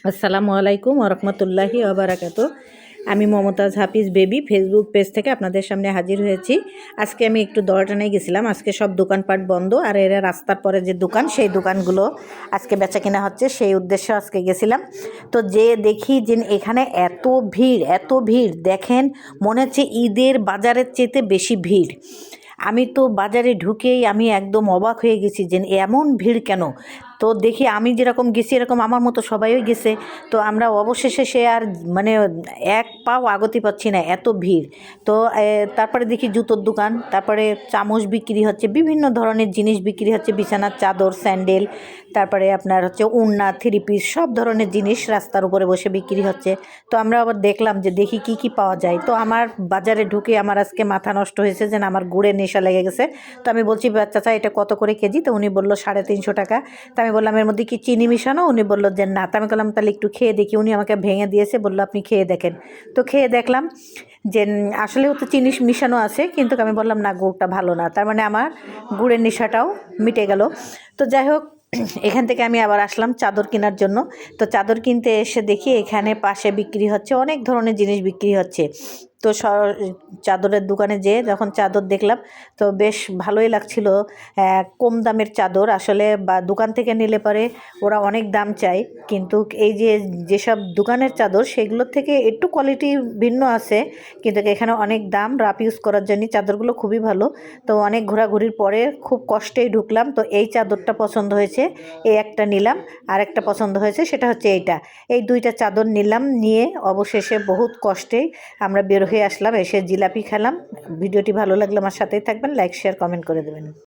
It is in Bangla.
আসসালামু আলাইকুম ওরহমতুল্লাহি ওবারাকাতু। আমি মমতাজ হাফিজ বেবি ফেসবুক পেজ থেকে আপনাদের সামনে হাজির হয়েছি। আজকে আমি একটু দরটানায় গেছিলাম। আজকে সব দোকানপাট বন্ধ, আর এরা রাস্তার পরে যে দোকান, সেই দোকানগুলো আজকে বেচা কিনা হচ্ছে, সেই উদ্দেশ্যে আজকে গেছিলাম। তো যে দেখি যে এখানে এত ভিড় দেখেন, মনে হচ্ছে ঈদের বাজারের চেয়ে বেশি ভিড়। আমি তো বাজারে ঢুকেই আমি একদম অবাক হয়ে গেছি যে এমন ভিড় কেন। তো দেখি আমি যেরকম গেছি এরকম আমার মতো সবাইও গেছে। তো আমরা অবশেষে সে আর মানে এক পাও আগতি পাচ্ছি না, এত ভিড়। তো তারপরে দেখি জুতোর দোকান, তারপরে চামচ বিক্রি হচ্ছে, বিভিন্ন ধরনের জিনিস বিক্রি হচ্ছে, বিছানার চাদর, স্যান্ডেল, তারপরে আপনার হচ্ছে ওড়না, থ্রি পিস, সব ধরনের জিনিস রাস্তার উপরে বসে বিক্রি হচ্ছে। তো আমরা আবার দেখলাম যে দেখি কি কি পাওয়া যায়। তো আমার বাজারে ঢুকে আমার আজকে মাথা নষ্ট হয়েছে, যে আমার গুড়ের নেশা লেগে গেছে। তো আমি বলছি, চাচা এটা কত করে কেজি? তো উনি বললো 350 টাকা। তা আমি বললাম, এর মধ্যে কি চিনি মিশানো? উনি বললো যে না। তা আমি বললাম তাহলে একটু খেয়ে দেখি। উনি আমাকে ভেঙে দিয়েছে, বললো আপনি খেয়ে দেখেন। তো খেয়ে দেখলাম যে আসলেও তো চিনি মিশানো আছে, কিন্তু আমি বললাম না, গুড়টা ভালো না। তার মানে আমার গুড়ের নেশাটাও মিটে গেল। তো যাই হোক, এখান থেকে আমি আবার আসলাম চাদর কেনার জন্য। তো চাদর কিনতে এসে দেখি এখানে পাশে বিক্রি হচ্ছে, অনেক ধরনের জিনিস বিক্রি হচ্ছে। তো চাদরের দোকানে যেয়ে যখন চাদর দেখলাম, তো বেশ ভালোই লাগছিল। কম দামের চাদর আসলে, বা দোকান থেকে নিলে পরে ওরা অনেক দাম চায়, কিন্তু এই যে যেসব দোকানের চাদর সেগুলোর থেকে একটু কোয়ালিটি ভিন্ন আছে, কিন্তু এখানে অনেক দাম। রাফ ইউজ করার জন্য চাদরগুলো খুবই ভালো। তো অনেক ঘোরাঘুরির পরে খুব কষ্টেই ঢুকলাম। তো এই চাদরটা পছন্দ হয়েছে, এই একটা নিলাম। আর একটা পছন্দ হয়েছে, সেটা হচ্ছে এইটা। এই দুইটা চাদর নিলাম, নিয়ে অবশেষে বহুত কষ্টেই আমরা বের হয়ে আসলাম, এসে জিলাপি খেলাম। ভিডিওটি ভালো লাগলে আমার সাথেই থাকবেন, লাইক শেয়ার কমেন্ট করে দেবেন।